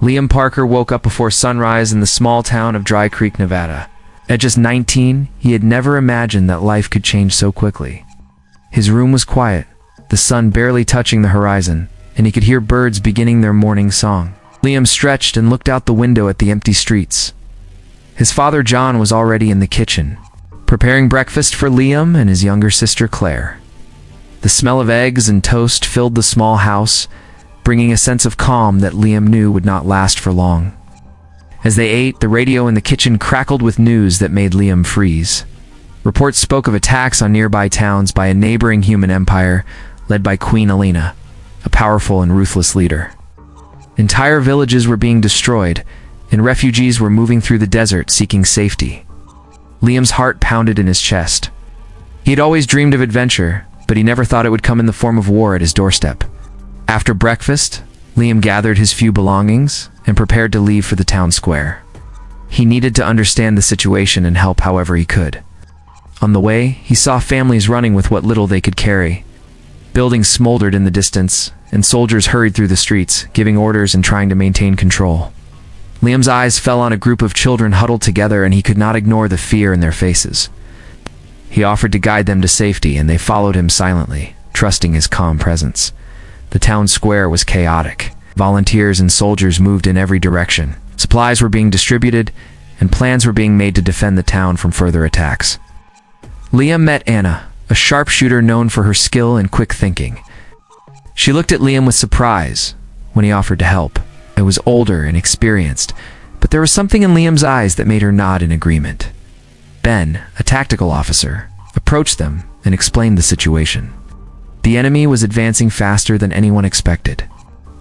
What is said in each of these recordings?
Liam Parker woke up before sunrise in the small town of Dry Creek, Nevada. At just 19, he had never imagined that life could change so quickly. His room was quiet, the sun barely touching the horizon, and he could hear birds beginning their morning song. Liam stretched and looked out the window at the empty streets. His father John was already in the kitchen, preparing breakfast for Liam and his younger sister Claire. The smell of eggs and toast filled the small house, bringing a sense of calm that Liam knew would not last for long. As they ate, the radio in the kitchen crackled with news that made Liam freeze. Reports spoke of attacks on nearby towns by a neighboring human empire led by Queen Elena, a powerful and ruthless leader. Entire villages were being destroyed, and refugees were moving through the desert seeking safety. Liam's heart pounded in his chest. He had always dreamed of adventure, but he never thought it would come in the form of war at his doorstep. After breakfast, Liam gathered his few belongings and prepared to leave for the town square. He needed to understand the situation and help however he could. On the way, he saw families running with what little they could carry. Buildings smoldered in the distance, and soldiers hurried through the streets, giving orders and trying to maintain control. Liam's eyes fell on a group of children huddled together, and he could not ignore the fear in their faces. He offered to guide them to safety, and they followed him silently, trusting his calm presence. The town square was chaotic. Volunteers and soldiers moved in every direction. Supplies were being distributed, and plans were being made to defend the town from further attacks. Liam met Anna, a sharpshooter known for her skill and quick thinking. She looked at Liam with surprise when he offered to help. It was older and experienced, but there was something in Liam's eyes that made her nod in agreement. Ben, a tactical officer, approached them and explained the situation. The enemy was advancing faster than anyone expected,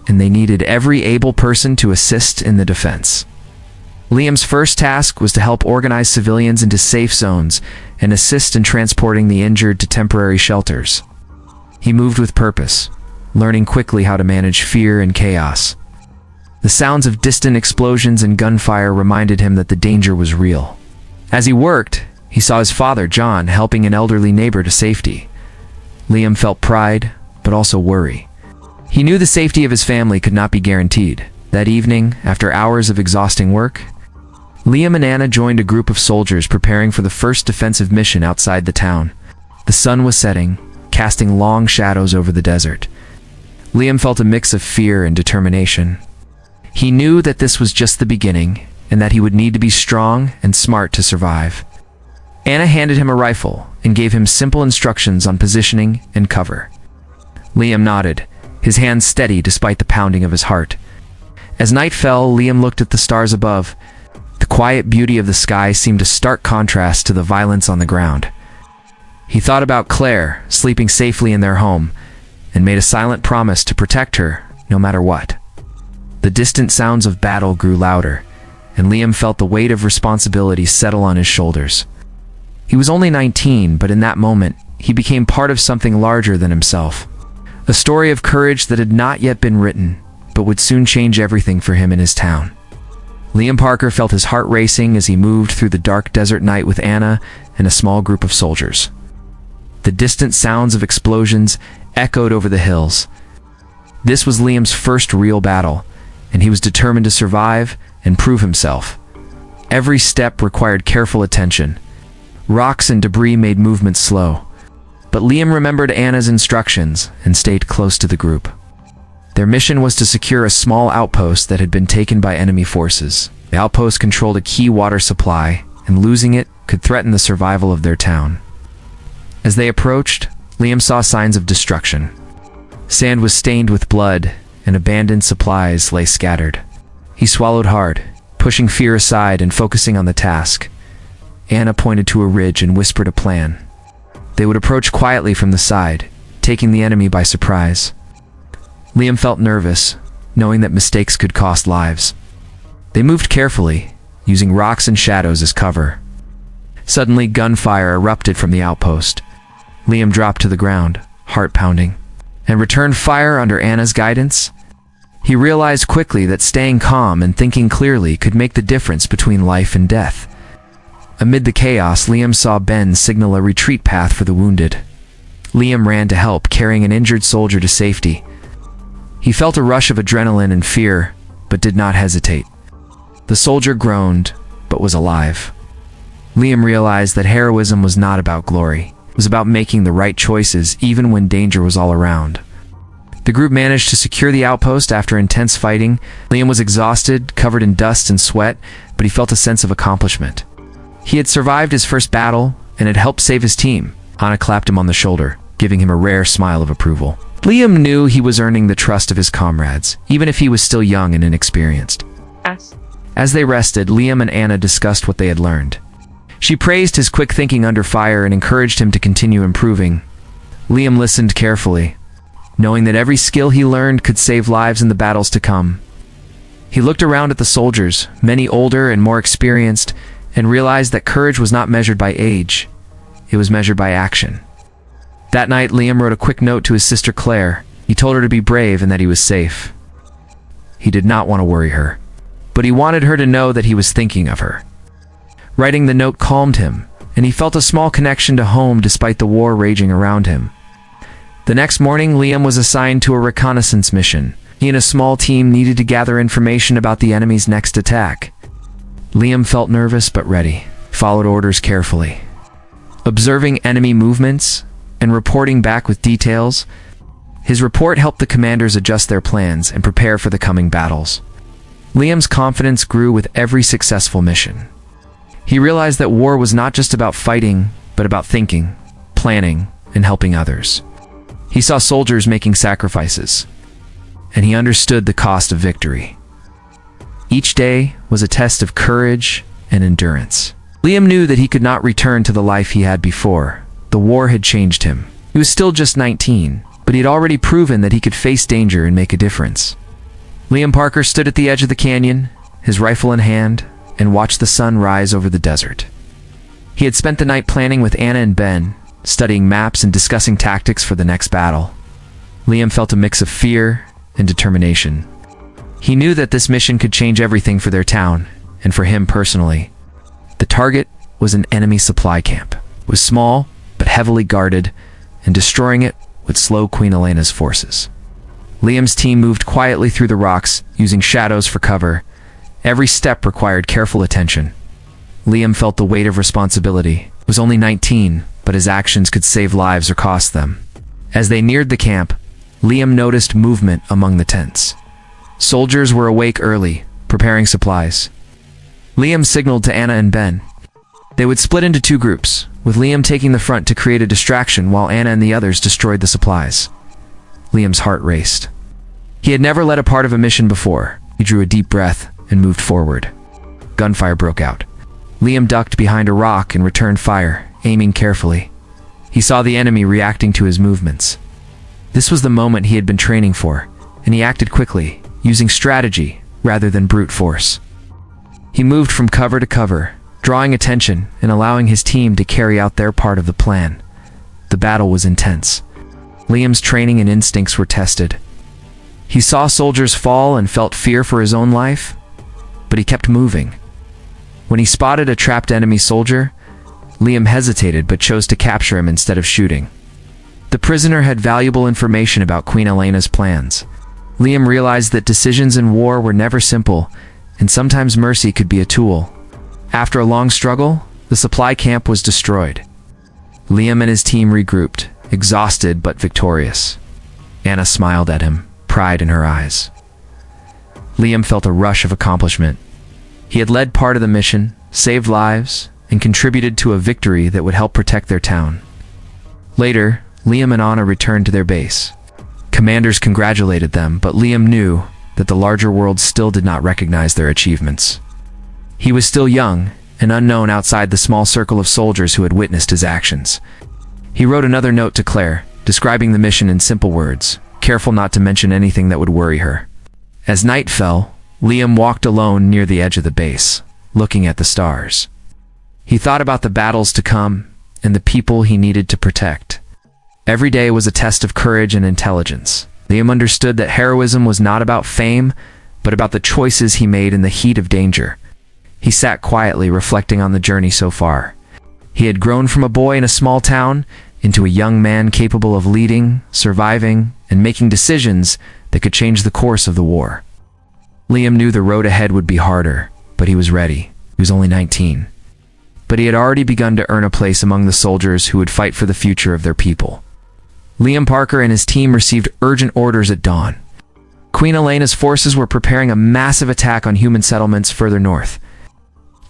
and they needed every able person to assist in the defense. Liam's first task was to help organize civilians into safe zones and assist in transporting the injured to temporary shelters. He moved with purpose, learning quickly how to manage fear and chaos. The sounds of distant explosions and gunfire reminded him that the danger was real. As he worked, he saw his father, John, helping an elderly neighbor to safety. Liam felt pride, but also worry. He knew the safety of his family could not be guaranteed. That evening, after hours of exhausting work, Liam and Anna joined a group of soldiers preparing for the first defensive mission outside the town. The sun was setting, casting long shadows over the desert. Liam felt a mix of fear and determination. He knew that this was just the beginning, and that he would need to be strong and smart to survive. Anna handed him a rifle and gave him simple instructions on positioning and cover. Liam nodded, his hands steady despite the pounding of his heart. As night fell, Liam looked at the stars above. The quiet beauty of the sky seemed a stark contrast to the violence on the ground. He thought about Claire, sleeping safely in their home, and made a silent promise to protect her, no matter what. The distant sounds of battle grew louder, and Liam felt the weight of responsibility settle on his shoulders. He was only 19, but in that moment, he became part of something larger than himself. A story of courage that had not yet been written, but would soon change everything for him in his town. Liam Parker felt his heart racing as he moved through the dark desert night with Anna and a small group of soldiers. The distant sounds of explosions echoed over the hills. This was Liam's first real battle, and he was determined to survive and prove himself. Every step required careful attention. Rocks and debris made movement slow, but Liam remembered Anna's instructions and stayed close to the group. Their mission was to secure a small outpost that had been taken by enemy forces. The outpost controlled a key water supply, and losing it could threaten the survival of their town. As they approached, Liam saw signs of destruction. Sand was stained with blood, and abandoned supplies lay scattered. He swallowed hard, pushing fear aside and focusing on the task. Anna pointed to a ridge and whispered a plan. They would approach quietly from the side, taking the enemy by surprise. Liam felt nervous, knowing that mistakes could cost lives. They moved carefully, using rocks and shadows as cover. Suddenly, gunfire erupted from the outpost. Liam dropped to the ground, heart pounding, and returned fire under Anna's guidance. He realized quickly that staying calm and thinking clearly could make the difference between life and death. Amid the chaos, Liam saw Ben signal a retreat path for the wounded. Liam ran to help, carrying an injured soldier to safety. He felt a rush of adrenaline and fear, but did not hesitate. The soldier groaned, but was alive. Liam realized that heroism was not about glory. It was about making the right choices even when danger was all around. The group managed to secure the outpost after intense fighting. Liam was exhausted, covered in dust and sweat, but he felt a sense of accomplishment. He had survived his first battle and had helped save his team. Anna clapped him on the shoulder, giving him a rare smile of approval. Liam knew he was earning the trust of his comrades, even if he was still young and inexperienced. As they rested, Liam and Anna discussed what they had learned. She praised his quick thinking under fire and encouraged him to continue improving. Liam listened carefully, knowing that every skill he learned could save lives in the battles to come. He looked around at the soldiers, many older and more experienced, and realized that courage was not measured by age. It was measured by action. That night, Liam wrote a quick note to his sister Claire. He told her to be brave and that he was safe. He did not want to worry her, but he wanted her to know that he was thinking of her. Writing the note calmed him, and he felt a small connection to home despite the war raging around him. The next morning, Liam was assigned to a reconnaissance mission. He and a small team needed to gather information about the enemy's next attack. Liam felt nervous but ready, followed orders carefully. Observing enemy movements and reporting back with details, his report helped the commanders adjust their plans and prepare for the coming battles. Liam's confidence grew with every successful mission. He realized that war was not just about fighting, but about thinking, planning, and helping others. He saw soldiers making sacrifices, and he understood the cost of victory. Each day was a test of courage and endurance. Liam knew that he could not return to the life he had before. The war had changed him. He was still just 19, but he had already proven that he could face danger and make a difference. Liam Parker stood at the edge of the canyon, his rifle in hand, and watched the sun rise over the desert. He had spent the night planning with Anna and Ben, studying maps and discussing tactics for the next battle. Liam felt a mix of fear and determination. He knew that this mission could change everything for their town, and for him personally. The target was an enemy supply camp. It was small, but heavily guarded, and destroying it would slow Queen Elena's forces. Liam's team moved quietly through the rocks, using shadows for cover. Every step required careful attention. Liam felt the weight of responsibility. He was only 19, but his actions could save lives or cost them. As they neared the camp, Liam noticed movement among the tents. Soldiers were awake early, preparing supplies. Liam signaled to Anna and Ben. They would split into two groups, with Liam taking the front to create a distraction while Anna and the others destroyed the supplies. Liam's heart raced. He had never led a part of a mission before. He drew a deep breath and moved forward. Gunfire broke out. Liam ducked behind a rock and returned fire, aiming carefully. He saw the enemy reacting to his movements. This was the moment he had been training for, and he acted quickly, using strategy rather than brute force. He moved from cover to cover, drawing attention and allowing his team to carry out their part of the plan. The battle was intense. Liam's training and instincts were tested. He saw soldiers fall and felt fear for his own life, but he kept moving. When he spotted a trapped enemy soldier, Liam hesitated but chose to capture him instead of shooting. The prisoner had valuable information about Queen Elena's plans. Liam realized that decisions in war were never simple, and sometimes mercy could be a tool. After a long struggle, the supply camp was destroyed. Liam and his team regrouped, exhausted but victorious. Anna smiled at him, pride in her eyes. Liam felt a rush of accomplishment. He had led part of the mission, saved lives, and contributed to a victory that would help protect their town. Later, Liam and Anna returned to their base. Commanders congratulated them, but Liam knew that the larger world still did not recognize their achievements. He was still young and unknown outside the small circle of soldiers who had witnessed his actions. He wrote another note to Claire, describing the mission in simple words, careful not to mention anything that would worry her. As night fell, Liam walked alone near the edge of the base, looking at the stars. He thought about the battles to come and the people he needed to protect. Every day was a test of courage and intelligence. Liam understood that heroism was not about fame, but about the choices he made in the heat of danger. He sat quietly, reflecting on the journey so far. He had grown from a boy in a small town into a young man capable of leading, surviving, and making decisions that could change the course of the war. Liam knew the road ahead would be harder, but he was ready. He was only 19. But he had already begun to earn a place among the soldiers who would fight for the future of their people. Liam Parker and his team received urgent orders at dawn. Queen Elena's forces were preparing a massive attack on human settlements further north.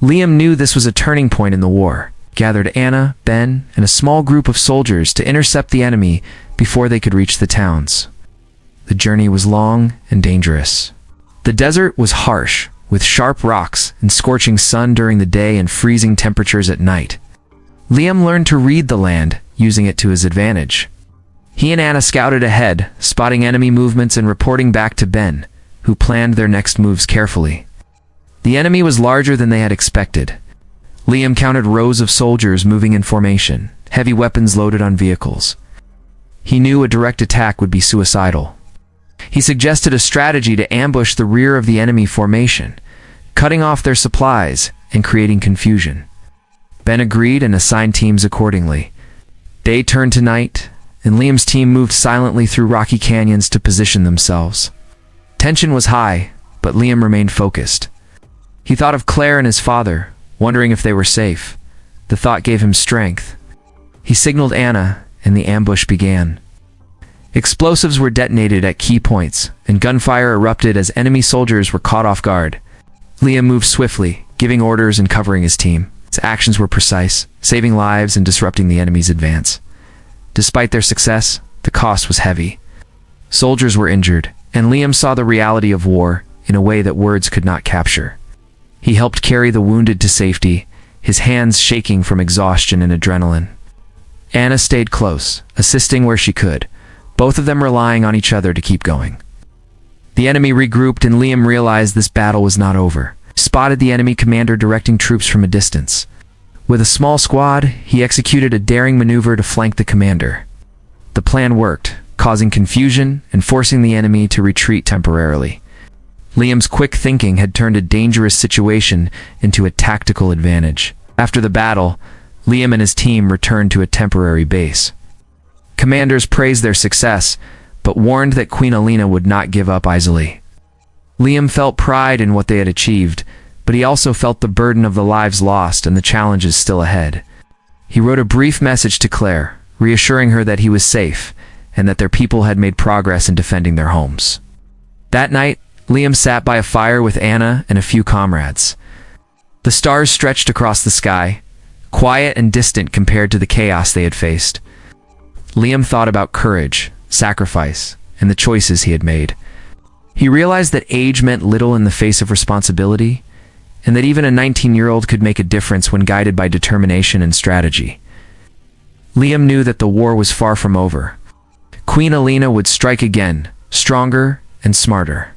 Liam knew this was a turning point in the war, gathered Anna, Ben, and a small group of soldiers to intercept the enemy before they could reach the towns. The journey was long and dangerous. The desert was harsh, with sharp rocks and scorching sun during the day and freezing temperatures at night. Liam learned to read the land, using it to his advantage. He and Anna scouted ahead, spotting enemy movements and reporting back to Ben, who planned their next moves carefully. The enemy was larger than they had expected. Liam counted rows of soldiers moving in formation, heavy weapons loaded on vehicles. He knew a direct attack would be suicidal. He suggested a strategy to ambush the rear of the enemy formation, cutting off their supplies and creating confusion. Ben agreed and assigned teams accordingly. Day turned to night, and Liam's team moved silently through rocky canyons to position themselves. Tension was high, but Liam remained focused. He thought of Claire and his father, wondering if they were safe. The thought gave him strength. He signaled Anna, and the ambush began. Explosives were detonated at key points, and gunfire erupted as enemy soldiers were caught off guard. Liam moved swiftly, giving orders and covering his team. His actions were precise, saving lives and disrupting the enemy's advance. Despite their success, the cost was heavy. Soldiers were injured, and Liam saw the reality of war in a way that words could not capture. He helped carry the wounded to safety, his hands shaking from exhaustion and adrenaline. Anna stayed close, assisting where she could, both of them relying on each other to keep going. The enemy regrouped, and Liam realized this battle was not over. He spotted the enemy commander directing troops from a distance. With a small squad, he executed a daring maneuver to flank the commander. The plan worked, causing confusion and forcing the enemy to retreat temporarily. Liam's quick thinking had turned a dangerous situation into a tactical advantage. After the battle, Liam and his team returned to a temporary base. Commanders praised their success, but warned that Queen Elena would not give up easily. Liam felt pride in what they had achieved, but he also felt the burden of the lives lost and the challenges still ahead. He wrote a brief message to Claire, reassuring her that he was safe and that their people had made progress in defending their homes. That night, Liam sat by a fire with Anna and a few comrades. The stars stretched across the sky, quiet and distant compared to the chaos they had faced. Liam thought about courage, sacrifice, and the choices he had made. He realized that age meant little in the face of responsibility, and that even a 19-year-old could make a difference when guided by determination and strategy. Liam knew that the war was far from over. Queen Elena would strike again, stronger and smarter.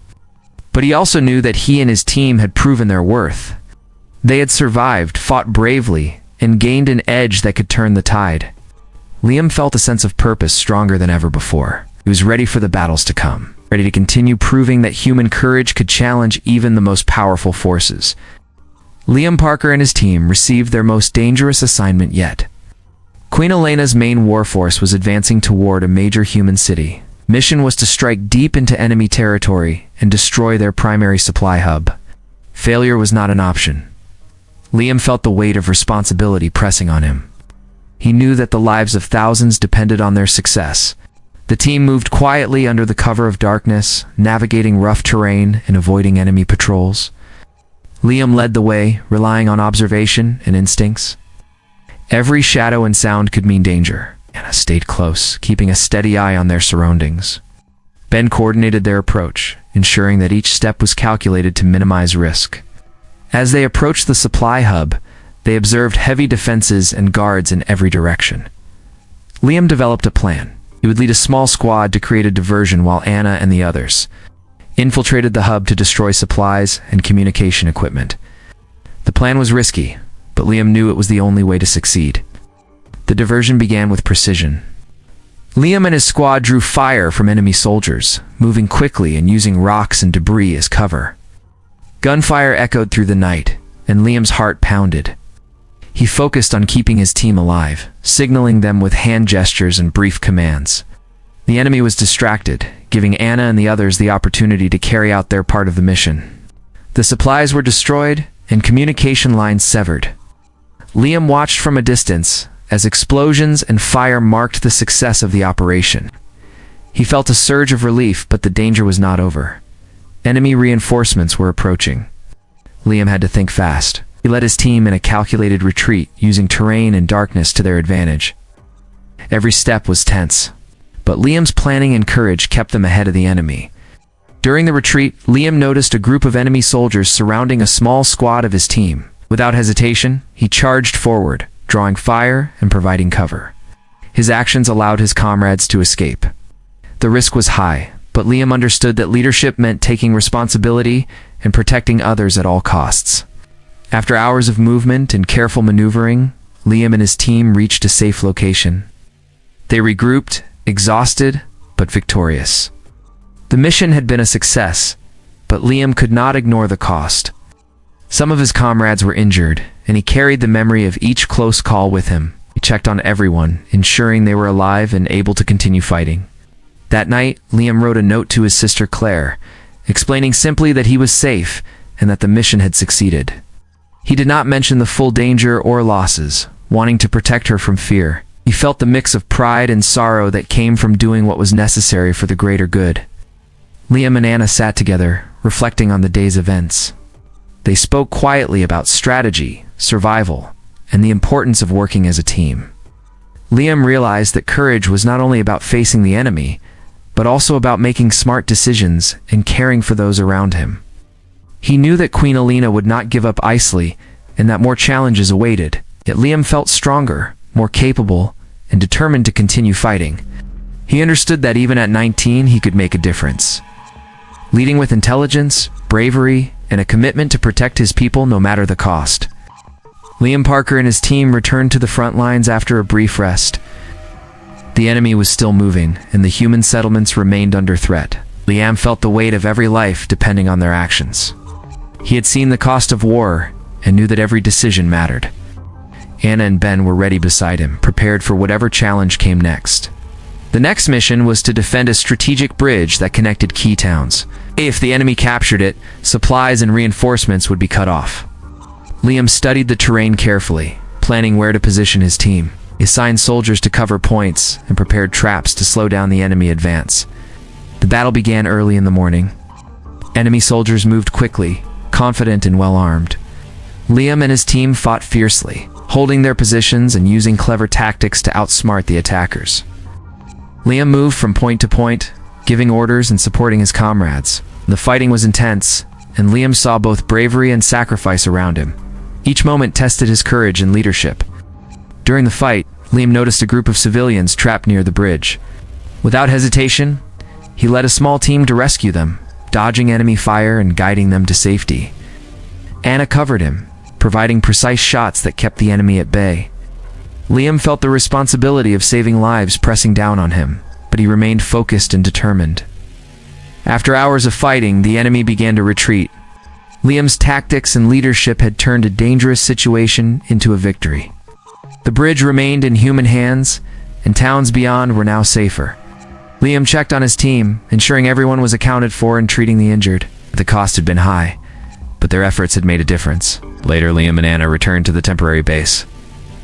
But he also knew that he and his team had proven their worth. They had survived, fought bravely, and gained an edge that could turn the tide. Liam felt a sense of purpose stronger than ever before. He was ready for the battles to come, ready to continue proving that human courage could challenge even the most powerful forces. Liam Parker and his team received their most dangerous assignment yet. Queen Elena's main war force was advancing toward a major human city. Mission was to strike deep into enemy territory and destroy their primary supply hub. Failure was not an option. Liam felt the weight of responsibility pressing on him. He knew that the lives of thousands depended on their success. The team moved quietly under the cover of darkness, navigating rough terrain and avoiding enemy patrols. Liam led the way, relying on observation and instincts. Every shadow and sound could mean danger. Anna stayed close, keeping a steady eye on their surroundings. Ben coordinated their approach, ensuring that each step was calculated to minimize risk. As they approached the supply hub, they observed heavy defenses and guards in every direction. Liam developed a plan. He would lead a small squad to create a diversion while Anna and the others infiltrated the hub to destroy supplies and communication equipment. The plan was risky, but Liam knew it was the only way to succeed. The diversion began with precision. Liam and his squad drew fire from enemy soldiers, moving quickly and using rocks and debris as cover. Gunfire echoed through the night, and Liam's heart pounded. He focused on keeping his team alive, signaling them with hand gestures and brief commands. The enemy was distracted, giving Anna and the others the opportunity to carry out their part of the mission. The supplies were destroyed and communication lines severed. Liam watched from a distance as explosions and fire marked the success of the operation. He felt a surge of relief, but the danger was not over. Enemy reinforcements were approaching. Liam had to think fast. He led his team in a calculated retreat, using terrain and darkness to their advantage. Every step was tense, but Liam's planning and courage kept them ahead of the enemy. During the retreat, Liam noticed a group of enemy soldiers surrounding a small squad of his team. Without hesitation, he charged forward, drawing fire and providing cover. His actions allowed his comrades to escape. The risk was high, but Liam understood that leadership meant taking responsibility and protecting others at all costs. After hours of movement and careful maneuvering, Liam and his team reached a safe location. They regrouped, exhausted, but victorious. The mission had been a success, but Liam could not ignore the cost. Some of his comrades were injured, and he carried the memory of each close call with him. He checked on everyone, ensuring they were alive and able to continue fighting. That night, Liam wrote a note to his sister Claire, explaining simply that he was safe and that the mission had succeeded. He did not mention the full danger or losses, wanting to protect her from fear. He felt the mix of pride and sorrow that came from doing what was necessary for the greater good. Liam and Anna sat together, reflecting on the day's events. They spoke quietly about strategy, survival, and the importance of working as a team. Liam realized that courage was not only about facing the enemy, but also about making smart decisions and caring for those around him. He knew that Queen Alina would not give up easily and that more challenges awaited, yet Liam felt stronger, more capable, and determined to continue fighting. He understood that even at 19 he could make a difference. Leading with intelligence, bravery, and a commitment to protect his people no matter the cost. Liam Parker and his team returned to the front lines after a brief rest. The enemy was still moving, and the human settlements remained under threat. Liam felt the weight of every life depending on their actions. He had seen the cost of war and knew that every decision mattered. Anna and Ben were ready beside him, prepared for whatever challenge came next. The next mission was to defend a strategic bridge that connected key towns. If the enemy captured it, supplies and reinforcements would be cut off. Liam studied the terrain carefully, planning where to position his team. He assigned soldiers to cover points and prepared traps to slow down the enemy advance. The battle began early in the morning. Enemy soldiers moved quickly, confident and well-armed. Liam and his team fought fiercely, holding their positions and using clever tactics to outsmart the attackers. Liam moved from point to point, giving orders and supporting his comrades. The fighting was intense, and Liam saw both bravery and sacrifice around him. Each moment tested his courage and leadership. During the fight, Liam noticed a group of civilians trapped near the bridge. Without hesitation, he led a small team to rescue them, dodging enemy fire and guiding them to safety. Anna covered him, providing precise shots that kept the enemy at bay. Liam felt the responsibility of saving lives pressing down on him, but he remained focused and determined. After hours of fighting, the enemy began to retreat. Liam's tactics and leadership had turned a dangerous situation into a victory. The bridge remained in human hands, and towns beyond were now safer. Liam checked on his team, ensuring everyone was accounted for and treating the injured. The cost had been high, but their efforts had made a difference. Later, Liam and Anna returned to the temporary base.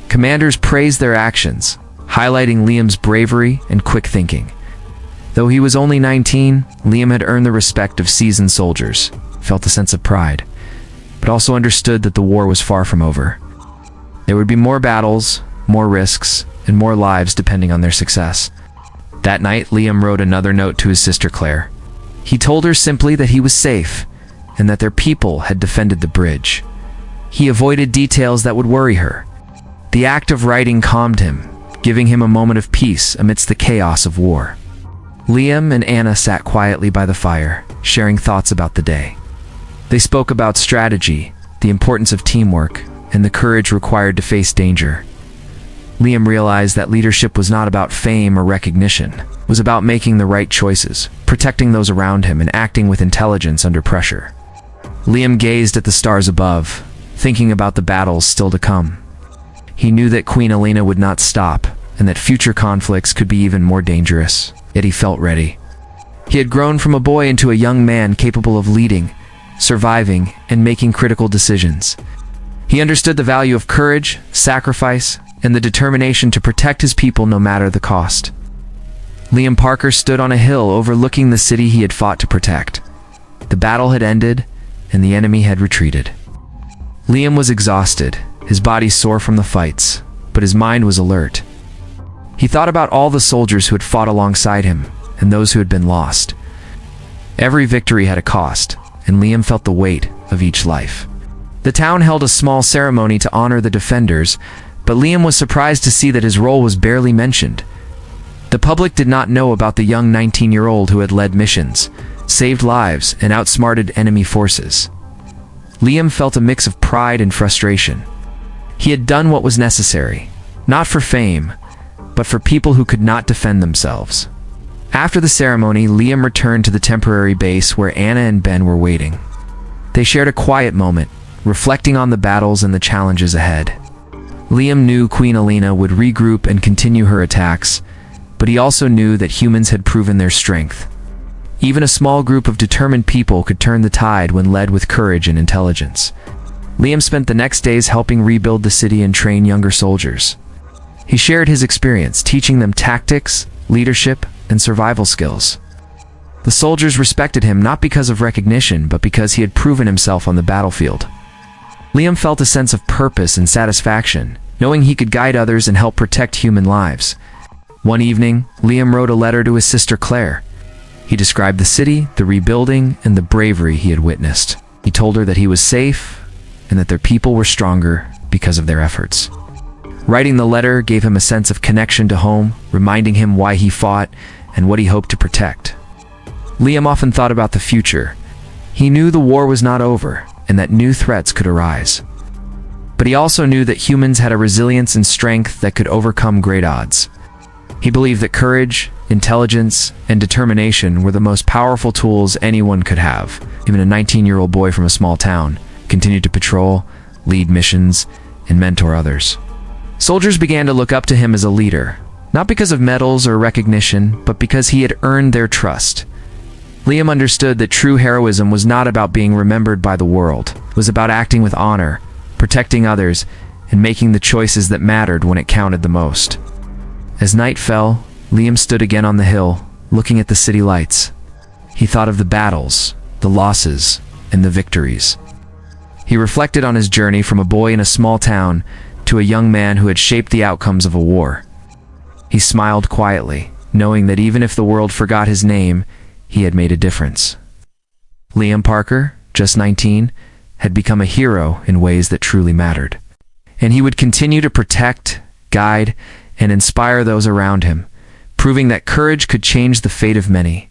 Commanders praised their actions, highlighting Liam's bravery and quick thinking. Though he was only 19, Liam had earned the respect of seasoned soldiers, felt a sense of pride, but also understood that the war was far from over. There would be more battles, more risks, and more lives depending on their success. That night, Liam wrote another note to his sister Claire. He told her simply that he was safe, and that their people had defended the bridge. He avoided details that would worry her. The act of writing calmed him, giving him a moment of peace amidst the chaos of war. Liam and Anna sat quietly by the fire, sharing thoughts about the day. They spoke about strategy, the importance of teamwork, and the courage required to face danger. Liam realized that leadership was not about fame or recognition. It was about making the right choices, protecting those around him, and acting with intelligence under pressure. Liam gazed at the stars above, thinking about the battles still to come. He knew that Queen Alina would not stop, and that future conflicts could be even more dangerous, yet he felt ready. He had grown from a boy into a young man capable of leading, surviving, and making critical decisions. He understood the value of courage, sacrifice, and the determination to protect his people no matter the cost. Liam Parker stood on a hill overlooking the city he had fought to protect. The battle had ended, and the enemy had retreated. Liam was exhausted, his body sore from the fights, but his mind was alert. He thought about all the soldiers who had fought alongside him, and those who had been lost. Every victory had a cost, and Liam felt the weight of each life. The town held a small ceremony to honor the defenders, but Liam was surprised to see that his role was barely mentioned. The public did not know about the young 19-year-old who had led missions, saved lives, and outsmarted enemy forces. Liam felt a mix of pride and frustration. He had done what was necessary, not for fame, but for people who could not defend themselves. After the ceremony, Liam returned to the temporary base where Anna and Ben were waiting. They shared a quiet moment, reflecting on the battles and the challenges ahead. Liam knew Queen Alina would regroup and continue her attacks, but he also knew that humans had proven their strength. Even a small group of determined people could turn the tide when led with courage and intelligence. Liam spent the next days helping rebuild the city and train younger soldiers. He shared his experience, teaching them tactics, leadership, and survival skills. The soldiers respected him not because of recognition, but because he had proven himself on the battlefield. Liam felt a sense of purpose and satisfaction, knowing he could guide others and help protect human lives. One evening, Liam wrote a letter to his sister Claire. He described the city, the rebuilding, and the bravery he had witnessed. He told her that he was safe and that their people were stronger because of their efforts. Writing the letter gave him a sense of connection to home, reminding him why he fought and what he hoped to protect. Liam often thought about the future. He knew the war was not over and that new threats could arise. But he also knew that humans had a resilience and strength that could overcome great odds. He believed that courage, intelligence, and determination were the most powerful tools anyone could have. Even a 19-year-old boy from a small town continued to patrol, lead missions, and mentor others. Soldiers began to look up to him as a leader, not because of medals or recognition, but because he had earned their trust. Liam understood that true heroism was not about being remembered by the world. It was about acting with honor, protecting others, and making the choices that mattered when it counted the most. As night fell, Liam stood again on the hill, looking at the city lights. He thought of the battles, the losses, and the victories. He reflected on his journey from a boy in a small town to a young man who had shaped the outcomes of a war. He smiled quietly, knowing that even if the world forgot his name, he had made a difference. Liam Parker, just 19, had become a hero in ways that truly mattered. And he would continue to protect, guide, and inspire those around him, proving that courage could change the fate of many.